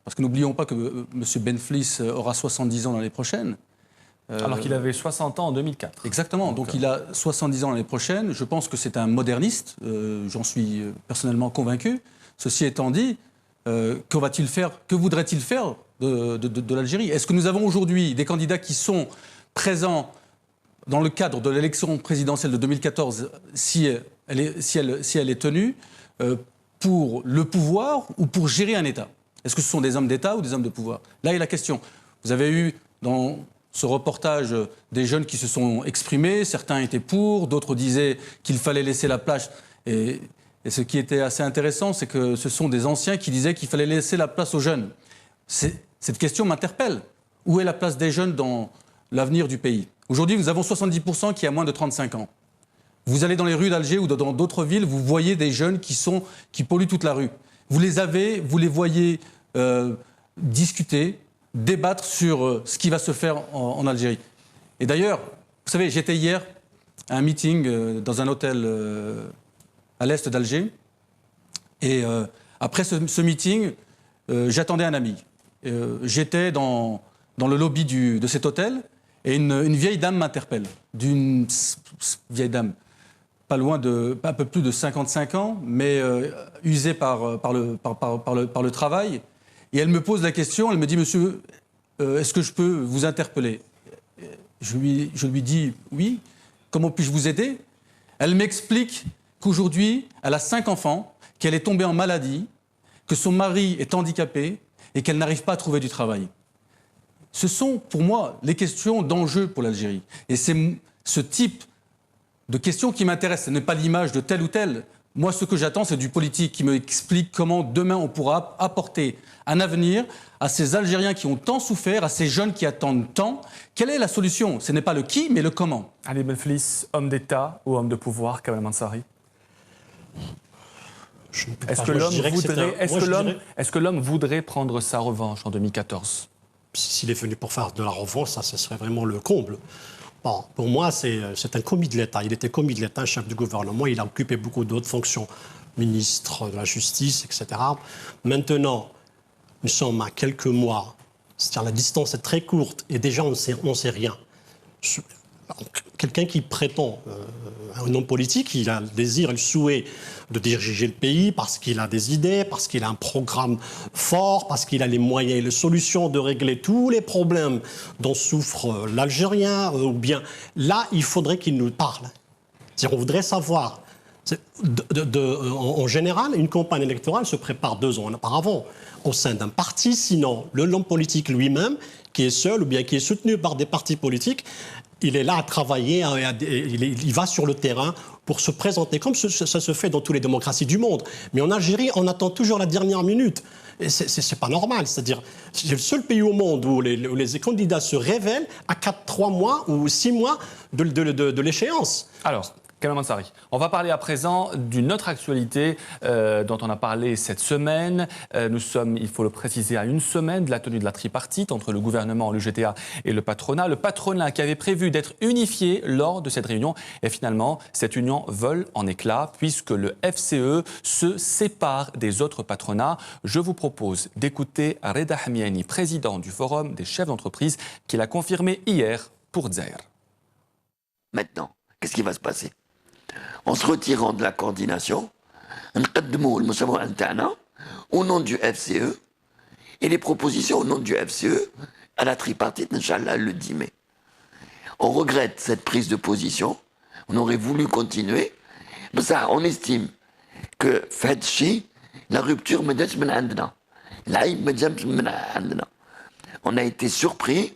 parce que n'oublions pas que M. Benflis aura 70 ans l'année prochaine. Alors qu'il avait 60 ans en 2004. Exactement, donc il a 70 ans l'année prochaine. Je pense que c'est un moderniste, j'en suis personnellement convaincu. Ceci étant dit, que voudrait-il faire de l'Algérie ? Est-ce que nous avons aujourd'hui des candidats qui sont présents dans le cadre de l'élection présidentielle de 2014, si elle est tenue, pour le pouvoir ou pour gérer un État? Est-ce que ce sont des hommes d'État ou des hommes de pouvoir? Là est la question. Vous avez eu dans ce reportage des jeunes qui se sont exprimés, certains étaient pour, d'autres disaient qu'il fallait laisser la place. Et ce qui était assez intéressant, c'est que ce sont des anciens qui disaient qu'il fallait laisser la place aux jeunes. Cette question m'interpelle. Où est la place des jeunes dans l'avenir du pays? Aujourd'hui, nous avons 70% qui a moins de 35 ans. Vous allez dans les rues d'Alger ou dans d'autres villes, vous voyez des jeunes qui polluent toute la rue. Vous les voyez discuter, débattre sur ce qui va se faire en Algérie. Et d'ailleurs, vous savez, j'étais hier à un meeting dans un hôtel à l'est d'Alger. Et après ce meeting, j'attendais un ami. J'étais dans le lobby de cet hôtel et une vieille dame m'interpelle. D'une vieille dame, pas loin un peu plus de 55 ans, mais usée par le travail. Et elle me pose la question, elle me dit « Monsieur, est-ce que je peux vous interpeller ?» Je lui dis « Oui, comment puis-je vous aider ?» Elle m'explique qu'aujourd'hui, elle a 5 enfants, qu'elle est tombée en maladie, que son mari est handicapé et qu'elle n'arrive pas à trouver du travail. Ce sont, pour moi, les questions d'enjeu pour l'Algérie. Et c'est ce type de questions qui m'intéresse. Ce n'est pas l'image de tel ou tel. Moi, ce que j'attends, c'est du politique qui me explique comment demain on pourra apporter un avenir à ces Algériens qui ont tant souffert, à ces jeunes qui attendent tant. Quelle est la solution? Ce n'est pas le qui, mais le comment. Ali Benflis, homme d'État ou homme de pouvoir, Kamel Mansari? Est-ce que l'homme voudrait prendre sa revanche en 2014? S'il est venu pour faire de la revanche, ça, ce serait vraiment le comble. Bon, pour moi, c'est un commis de l'État. Il était commis de l'État, chef du gouvernement. Il a occupé beaucoup d'autres fonctions, ministre de la Justice, etc. Maintenant, nous sommes à quelques mois. C'est-à-dire la distance est très courte et déjà on ne sait rien. Quelqu'un qui prétend, un homme politique, il a le désir et le souhait de diriger le pays parce qu'il a des idées, parce qu'il a un programme fort, parce qu'il a les moyens et les solutions de régler tous les problèmes dont souffre l'Algérien, ou bien là, il faudrait qu'il nous parle. C'est-à-dire, on voudrait savoir. En général, une campagne électorale se prépare 2 ans auparavant au sein d'un parti, sinon l'homme politique lui-même, qui est seul ou bien qui est soutenu par des partis politiques, il est là à travailler, il va sur le terrain pour se présenter, comme ça se fait dans toutes les démocraties du monde. Mais en Algérie, on attend toujours la dernière minute. Et c'est pas normal. C'est-à-dire, c'est le seul pays au monde où les candidats se révèlent à 3 mois ou 6 mois de l'échéance. Alors, Kamel Mansari, on va parler à présent d'une autre actualité dont on a parlé cette semaine. Nous sommes, il faut le préciser, à 1 semaine de la tenue de la tripartite entre le gouvernement, l'UGTA et le patronat. Le patronat qui avait prévu d'être unifié lors de cette réunion. Et finalement, cette union vole en éclats puisque le FCE se sépare des autres patronats. Je vous propose d'écouter Reda Hamiani, président du Forum des chefs d'entreprise, qui l'a confirmé hier pour Dzaïr. Maintenant, qu'est-ce qui va se passer? En se retirant de la coordination, au nom du FCE et les propositions au nom du FCE à la tripartite, Inch'Allah, le 10 mai. On regrette cette prise de position, on aurait voulu continuer, mais ça, on estime que Fedchi, la rupture on a été surpris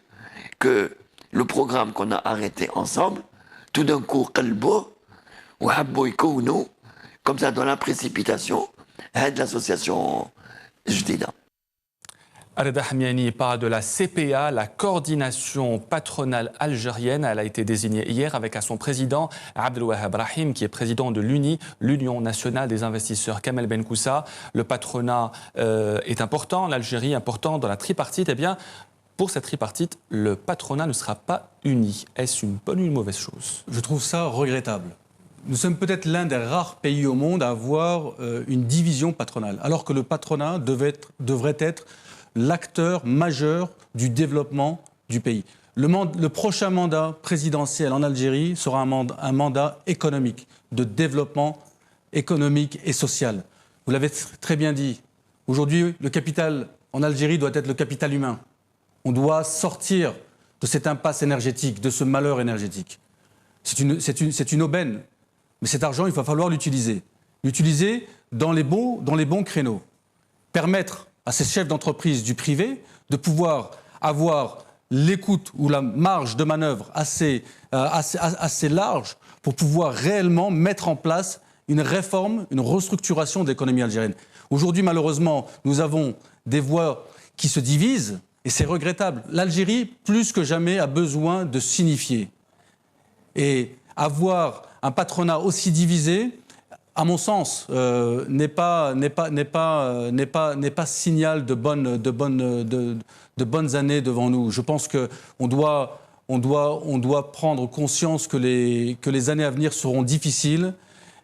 que le programme qu'on a arrêté ensemble, tout d'un coup, comme ça, dans la précipitation, aide l'association Jdida. Reda Hamiani parle de la CPA, la coordination patronale algérienne. Elle a été désignée hier avec à son président Abdelwahab Rahim, qui est président de l'UNI, l'Union nationale des investisseurs. Kamel Benkoussa, le patronat est important, l'Algérie important dans la tripartite. Eh bien, pour cette tripartite, le patronat ne sera pas uni. Est-ce une bonne ou une mauvaise chose? Je trouve ça regrettable. Nous sommes peut-être l'un des rares pays au monde à avoir une division patronale, alors que le patronat devrait être l'acteur majeur du développement du pays. Le prochain mandat présidentiel en Algérie sera un mandat économique, de développement économique et social. Vous l'avez très bien dit, aujourd'hui, le capital en Algérie doit être le capital humain. On doit sortir de cette impasse énergétique, de ce malheur énergétique. C'est une aubaine. Mais cet argent, il va falloir l'utiliser. L'utiliser dans les bons créneaux. Permettre à ces chefs d'entreprise du privé de pouvoir avoir l'écoute ou la marge de manœuvre assez large pour pouvoir réellement mettre en place une réforme, une restructuration de l'économie algérienne. Aujourd'hui, malheureusement, nous avons des voix qui se divisent et c'est regrettable. L'Algérie, plus que jamais, a besoin de signifier. Et avoir un patronat aussi divisé, à mon sens, n'est pas signal de bonnes années devant nous. Je pense qu'on doit prendre conscience que les années à venir seront difficiles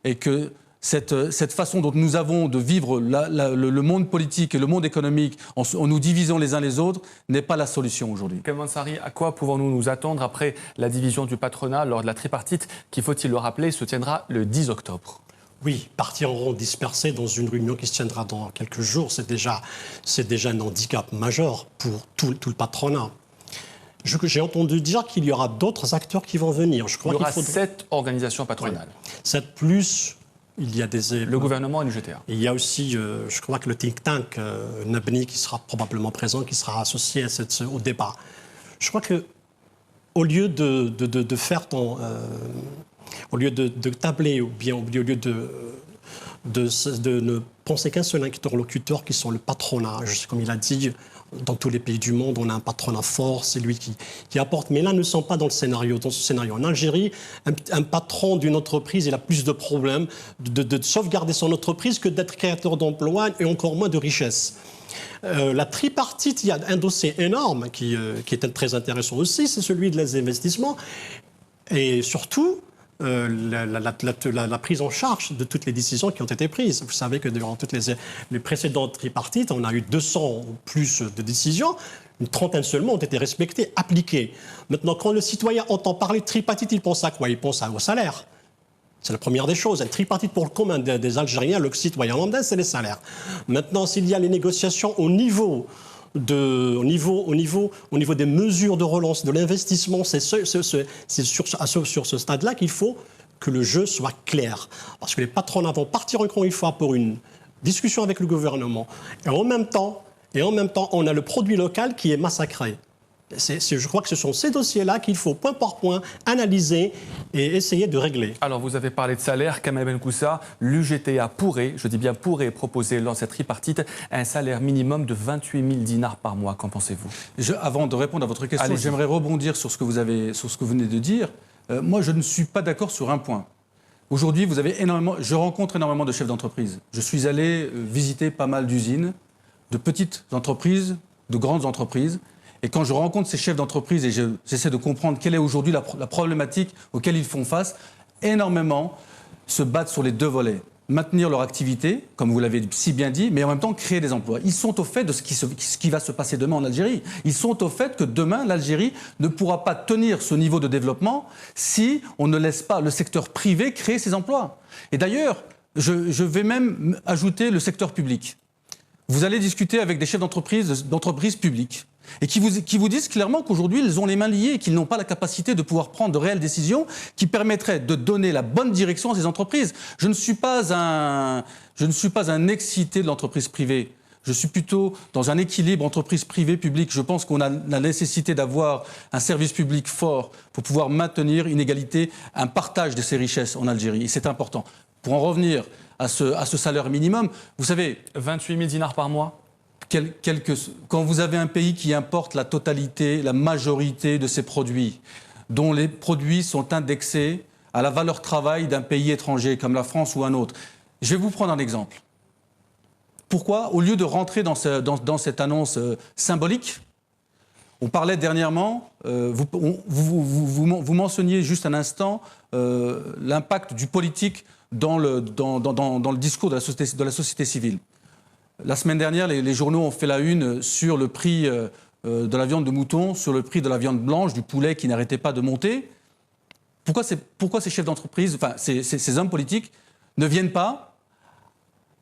et que cette façon dont nous avons de vivre le monde politique et le monde économique en nous divisant les uns les autres n'est pas la solution aujourd'hui. Karim Ansari, à quoi pouvons-nous nous attendre après la division du patronat lors de la tripartite qui, faut-il le rappeler, se tiendra le 10 octobre? Oui, partir en rond dispersé dans une réunion qui se tiendra dans quelques jours, c'est déjà un handicap majeur pour tout le patronat. J'ai entendu dire qu'il y aura d'autres acteurs qui vont venir. Il y aura 7 organisations patronales. Oui. 7 plus... Il y a le gouvernement et l'UGTA. Il y a aussi, je crois que le think tank Nabni qui sera probablement présent, qui sera associé au débat. Je crois que au lieu de faire au lieu de tabler ou bien au lieu de ne penser qu'un seul interlocuteur qui sont le patronat, comme il a dit. Dans tous les pays du monde, on a un patronat fort, c'est lui qui apporte. Mais là, nous ne sommes pas dans ce scénario. En Algérie, un patron d'une entreprise, il a plus de problèmes de sauvegarder son entreprise que d'être créateur d'emplois et encore moins de richesses. La tripartite, il y a un dossier énorme qui est très intéressant aussi, c'est celui de les investissements. Et surtout, la prise en charge de toutes les décisions qui ont été prises. Vous savez que durant toutes les précédentes tripartites, on a eu 200 ou plus de décisions, une trentaine seulement ont été respectées, appliquées. Maintenant, quand le citoyen entend parler de tripartite, il pense à quoi? Il pense au salaire. C'est la première des choses. Une tripartite pour le commun des Algériens, le citoyen lambda, c'est les salaires. Maintenant, s'il y a les négociations au niveau des mesures de relance, de l'investissement, c'est sur ce stade-là qu'il faut que le jeu soit clair. Parce que les patronats vont partir encore une fois pour une discussion avec le gouvernement. Et en même temps, on a le produit local qui est massacré. Je crois que ce sont ces dossiers-là qu'il faut point par point analyser et essayer de régler. Alors vous avez parlé de salaire, Kamel Benkoussa, l'UGTA pourrait, je dis bien pourrait, proposer lors de cette tripartite un salaire minimum de 28 000 dinars par mois. Qu'en pensez-vous? Avant de répondre à votre question, j'aimerais rebondir sur ce que vous venez de dire. Moi, je ne suis pas d'accord sur un point. Aujourd'hui, je rencontre énormément de chefs d'entreprise. Je suis allé visiter pas mal d'usines, de petites entreprises, de grandes entreprises. Et quand je rencontre ces chefs d'entreprise et j'essaie de comprendre quelle est aujourd'hui la problématique auquel ils font face, énormément se battent sur les deux volets. Maintenir leur activité, comme vous l'avez si bien dit, mais en même temps créer des emplois. Ils sont au fait de ce qui va se passer demain en Algérie. Ils sont au fait que demain, l'Algérie ne pourra pas tenir ce niveau de développement si on ne laisse pas le secteur privé créer ses emplois. Et d'ailleurs, je vais même ajouter le secteur public. Vous allez discuter avec des chefs d'entreprises publiques et qui vous disent clairement qu'aujourd'hui, ils ont les mains liées et qu'ils n'ont pas la capacité de pouvoir prendre de réelles décisions qui permettraient de donner la bonne direction à ces entreprises. Je ne suis pas un excité de l'entreprise privée. Je suis plutôt dans un équilibre entreprise privée, publique. Je pense qu'on a la nécessité d'avoir un service public fort pour pouvoir maintenir une égalité, un partage de ces richesses en Algérie. Et c'est important. Pour en revenir à ce salaire minimum, vous savez... 28 000 dinars par mois ? Quand vous avez un pays qui importe la totalité, la majorité de ses produits, dont les produits sont indexés à la valeur travail d'un pays étranger comme la France ou un autre. Je vais vous prendre un exemple. Pourquoi, au lieu de rentrer dans cette annonce symbolique, on parlait dernièrement, vous mentionniez juste un instant l'impact du politique dans le discours de la société civile. La semaine dernière, les journaux ont fait la une sur le prix de la viande de mouton, sur le prix de la viande blanche, du poulet qui n'arrêtait pas de monter. Pourquoi ces chefs d'entreprise, enfin ces hommes politiques, ne viennent pas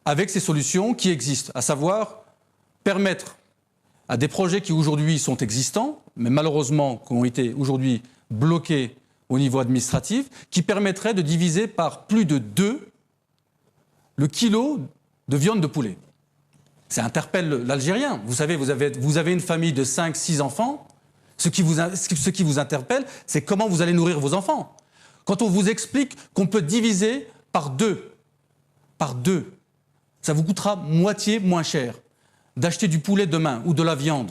avec ces solutions qui existent, à savoir permettre à des projets qui aujourd'hui sont existants, mais malheureusement qui ont été aujourd'hui bloqués au niveau administratif qui permettrait de diviser par plus de 2 le kilo de viande de poulet. Ça interpelle l'Algérien. Vous savez, vous avez une famille de 5-6 enfants. Ce qui vous interpelle, c'est comment vous allez nourrir vos enfants. Quand on vous explique qu'on peut diviser par 2, ça vous coûtera moitié moins cher d'acheter du poulet demain ou de la viande.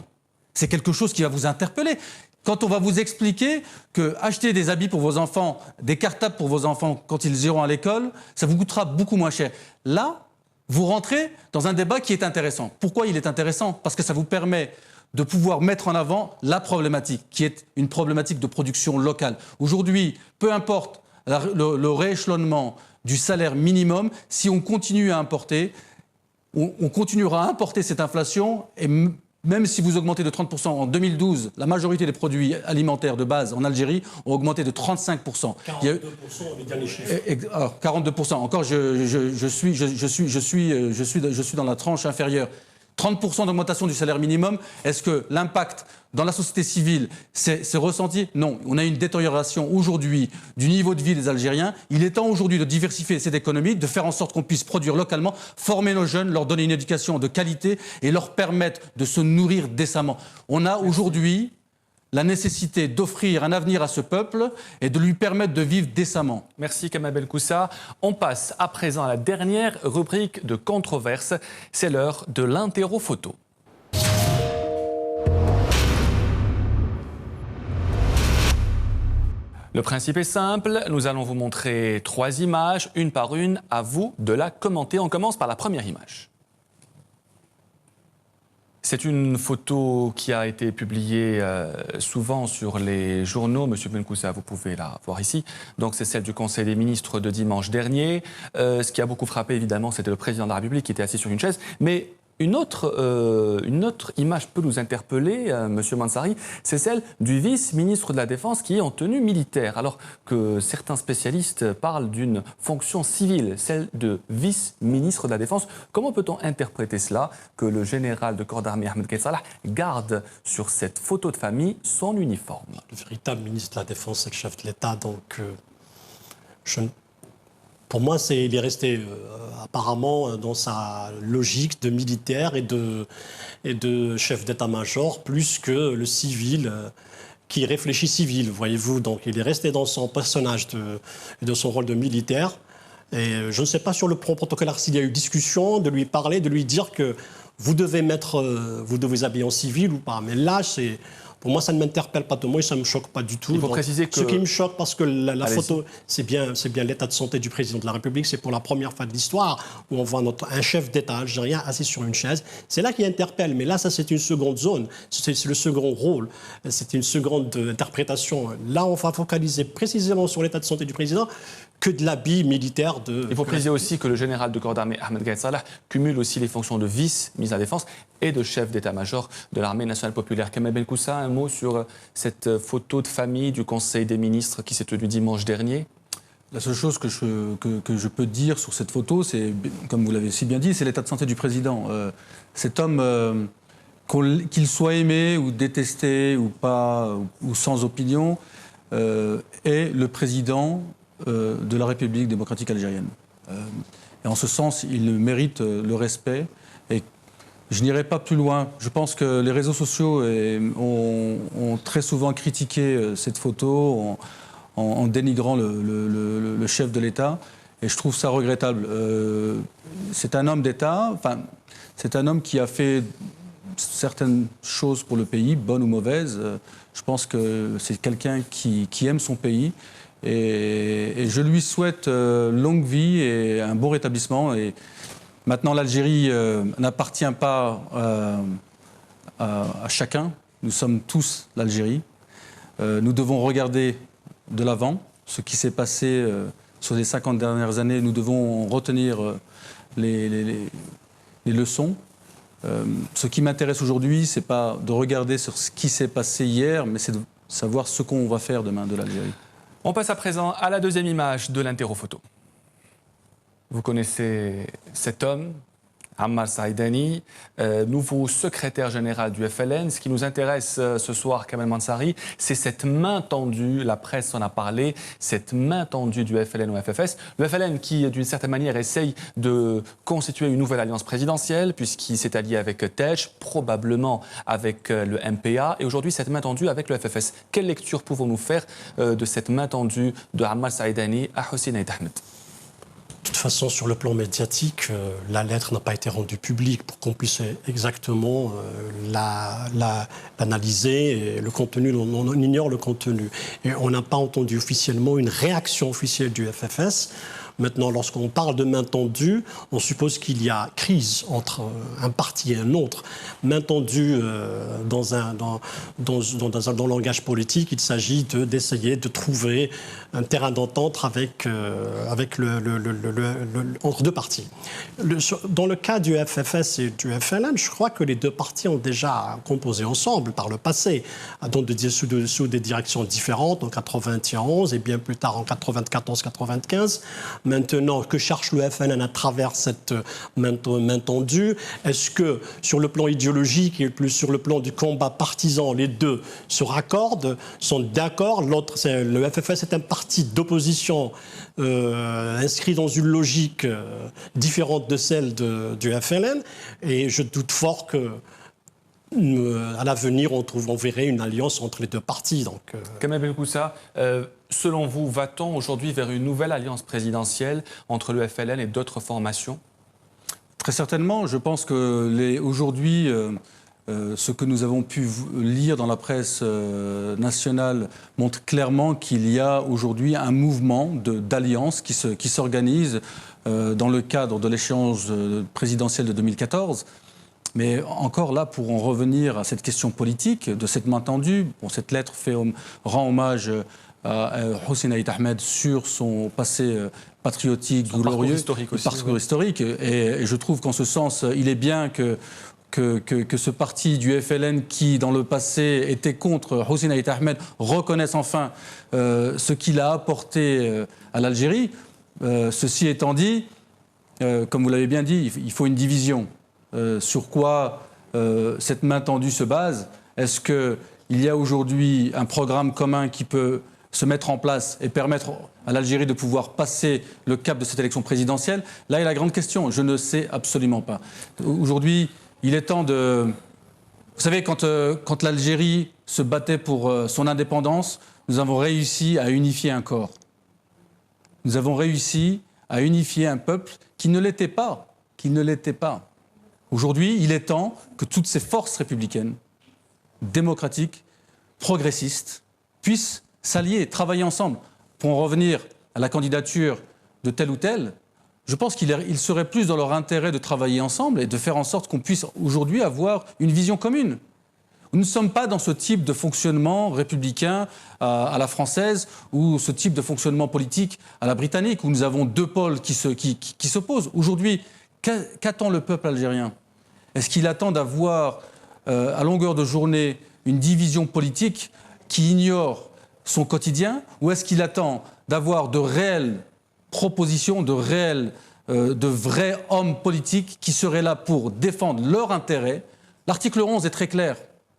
C'est quelque chose qui va vous interpeller. Quand on va vous expliquer que acheter des habits pour vos enfants, des cartables pour vos enfants quand ils iront à l'école, ça vous coûtera beaucoup moins cher. Là, vous rentrez dans un débat qui est intéressant. Pourquoi il est intéressant? Parce que ça vous permet de pouvoir mettre en avant la problématique, qui est une problématique de production locale. Aujourd'hui, peu importe le rééchelonnement du salaire minimum, si on continue à importer, on continuera à importer cette inflation, et même si vous augmentez de 30%, en 2012, la majorité des produits alimentaires de base en Algérie ont augmenté de 35%. 42% les derniers chiffres. 42%. Encore, je suis dans la tranche inférieure. 30% d'augmentation du salaire minimum, est-ce que l'impact dans la société civile s'est ressenti? Non. On a une détérioration aujourd'hui du niveau de vie des Algériens. Il est temps aujourd'hui de diversifier cette économie, de faire en sorte qu'on puisse produire localement, former nos jeunes, leur donner une éducation de qualité et leur permettre de se nourrir décemment. On a aujourd'hui la nécessité d'offrir un avenir à ce peuple et de lui permettre de vivre décemment. Merci Kamal Belkoussa. On passe à présent à la dernière rubrique de controverse. C'est l'heure de l'interro-photo. Le principe est simple, nous allons vous montrer 3 images, une par une, à vous de la commenter. On commence par la première image. C'est une photo qui a été publiée souvent sur les journaux. Monsieur Belkoussa, vous pouvez la voir ici. Donc c'est celle du Conseil des ministres de dimanche dernier. Ce qui a beaucoup frappé, évidemment, c'était le président de la République qui était assis sur une chaise. Mais une autre image peut nous interpeller, Monsieur Mansari, c'est celle du vice-ministre de la Défense qui est en tenue militaire. Alors que certains spécialistes parlent d'une fonction civile, celle de vice-ministre de la Défense. Comment peut-on interpréter cela, que le général de corps d'armée Ahmed Salah garde sur cette photo de famille son uniforme? Le véritable ministre de la Défense, c'est le chef de l'État, donc pour moi, il est resté apparemment dans sa logique de militaire et de chef d'état-major, plus que le civil qui réfléchit civil, voyez-vous. Donc il est resté dans son personnage de son rôle de militaire. Et je ne sais pas sur le plan protocolaire s'il y a eu discussion, de lui parler, de lui dire que vous devez vous habiller en civil ou pas. Mais là, pour moi, ça ne m'interpelle pas tellement et ça ne me choque pas du tout. Il faut préciser que... Ce qui me choque, parce que la photo, c'est bien l'état de santé du président de la République. C'est pour la première fois de l'histoire où on voit un chef d'État algérien assis sur une chaise. C'est là qui interpelle. Mais là, ça, c'est une seconde zone. C'est le second rôle. C'est une seconde interprétation. Là, on va focaliser précisément sur l'état de santé du président que de l'habit militaire de... Il faut préciser aussi que le général de corps d'armée Ahmed Salah cumule aussi les fonctions de vice-ministre de la Défense et de chef d'état-major de l'armée nationale populaire. Kamal Belkoussa, un mot sur cette photo de famille du Conseil des ministres qui s'est tenue dimanche dernier? La seule chose que je peux dire sur cette photo, c'est, comme vous l'avez si bien dit, c'est l'état de santé du président. Cet homme, qu'il soit aimé ou détesté ou pas, ou sans opinion, est le président de la République démocratique algérienne. Et en ce sens, il mérite le respect. Et je n'irai pas plus loin. Je pense que les réseaux sociaux ont très souvent critiqué cette photo en dénigrant le chef de l'État. Et je trouve ça regrettable. C'est un homme d'État, enfin, c'est un homme qui a fait certaines choses pour le pays, bonnes ou mauvaises. Je pense que c'est quelqu'un qui aime son pays. Et je lui souhaite longue vie et un bon rétablissement. Et maintenant, l'Algérie n'appartient pas à chacun. Nous sommes tous l'Algérie. Nous devons regarder de l'avant ce qui s'est passé sur les 50 dernières années. Nous devons retenir les leçons. Ce qui m'intéresse aujourd'hui, ce n'est pas de regarder sur ce qui s'est passé hier, mais c'est de savoir ce qu'on va faire demain de l'Algérie. On passe à présent à la deuxième image de l'interro-photo. Vous connaissez cet homme, Ammar Saïdani, nouveau secrétaire général du FLN. Ce qui nous intéresse ce soir, Kamel Mansari, c'est cette main tendue, la presse en a parlé, cette main tendue du FLN au FFS. Le FLN qui, d'une certaine manière, essaye de constituer une nouvelle alliance présidentielle, puisqu'il s'est allié avec TEJ, probablement avec le MPA, et aujourd'hui cette main tendue avec le FFS. Quelle lecture pouvons-nous faire de cette main tendue de Ammar Saïdani à Hossein Ait Ahmed ? De toute façon, sur le plan médiatique, la lettre n'a pas été rendue publique pour qu'on puisse exactement l'analyser. Le contenu, on ignore le contenu. Et on n'a pas entendu officiellement une réaction officielle du FFS. Maintenant, lorsqu'on parle de main tendue, on suppose qu'il y a crise entre un parti et un autre. Main tendue dans le langage politique, il s'agit d'essayer de trouver un terrain d'entente entre deux partis. Dans le cas du FFS et du FLN, je crois que les deux partis ont déjà composé ensemble par le passé, donc sous des directions différentes, en 91 et bien plus tard en 94-95. Maintenant, que cherche le FLN à travers cette main tendue? Est-ce que sur le plan idéologique et plus sur le plan du combat partisan, les deux se raccordent, sont d'accord? Le FFS est un parti d'opposition inscrit dans une logique différente de celle du FLN, et je doute fort que à l'avenir, on verrait une alliance entre les deux partis. Kamel Benkoussa, selon vous, va-t-on aujourd'hui vers une nouvelle alliance présidentielle entre le FLN et d'autres formations? Très certainement. Je pense que aujourd'hui, ce que nous avons pu lire dans la presse nationale montre clairement qu'il y a aujourd'hui un mouvement d'alliance qui s'organise dans le cadre de l'échéance présidentielle de 2014. Mais encore là, pour en revenir à cette question politique, de cette main tendue, cette lettre rend hommage à Hossein Ait Ahmed sur son passé patriotique, glorieux, parcours historique. Et je trouve qu'en ce sens, il est bien que ce parti du FLN qui, dans le passé, était contre Hossein Ait Ahmed, reconnaisse enfin ce qu'il a apporté à l'Algérie. Ceci étant dit, comme vous l'avez bien dit, il faut une division. Sur quoi cette main tendue se base? Est-ce qu'il y a aujourd'hui un programme commun qui peut se mettre en place et permettre à l'Algérie de pouvoir passer le cap de cette élection présidentielle? Là est la grande question. Je ne sais absolument pas. Aujourd'hui, il est temps de... Vous savez, quand l'Algérie se battait pour son indépendance, nous avons réussi à unifier un corps. Nous avons réussi à unifier un peuple qui ne l'était pas. Aujourd'hui, il est temps que toutes ces forces républicaines, démocratiques, progressistes, puissent s'allier, travailler ensemble. Pour en revenir à la candidature de tel ou tel, je pense qu'il serait plus dans leur intérêt de travailler ensemble et de faire en sorte qu'on puisse aujourd'hui avoir une vision commune. Nous ne sommes pas dans ce type de fonctionnement républicain à la française ou ce type de fonctionnement politique à la britannique, où nous avons deux pôles qui s'opposent. Aujourd'hui, qu'attend le peuple algérien? Est-ce qu'il attend d'avoir, à longueur de journée, une division politique qui ignore son quotidien? Ou est-ce qu'il attend d'avoir de réelles propositions, de vrais hommes politiques qui seraient là pour défendre leurs intérêts? L'article 11 est très clair,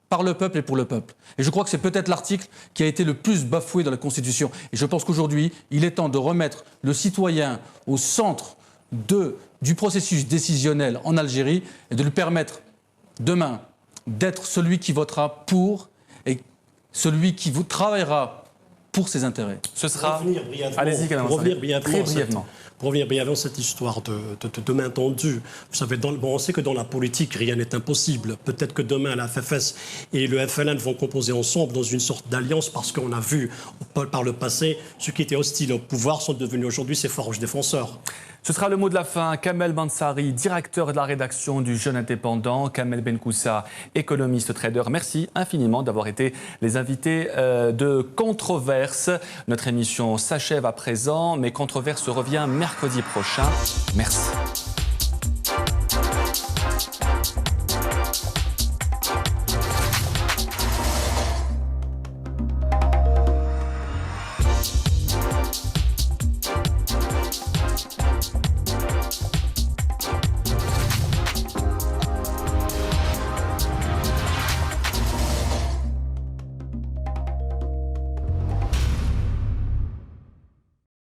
par le peuple et pour le peuple. Et je crois que c'est peut-être l'article qui a été le plus bafoué dans la Constitution. Et je pense qu'aujourd'hui, il est temps de remettre le citoyen au centre du processus décisionnel en Algérie et de lui permettre demain d'être celui qui votera pour et celui qui travaillera pour ses intérêts. Ce sera... Allez-y, très brièvement. Pour revenir brièvement à cette histoire de main tendue, vous savez, on sait que dans la politique, rien n'est impossible. Peut-être que demain, la FFS et le FLN vont composer ensemble dans une sorte d'alliance parce qu'on a vu par le passé, ceux qui étaient hostiles au pouvoir sont devenus aujourd'hui ses farouches défenseurs. Ce sera le mot de la fin. Kamel Mansari, directeur de la rédaction du Jeune Indépendant. Kamel Benkoussa, économiste trader. Merci infiniment d'avoir été les invités de Controverse. Notre émission s'achève à présent, mais Controverse revient mercredi prochain. Merci.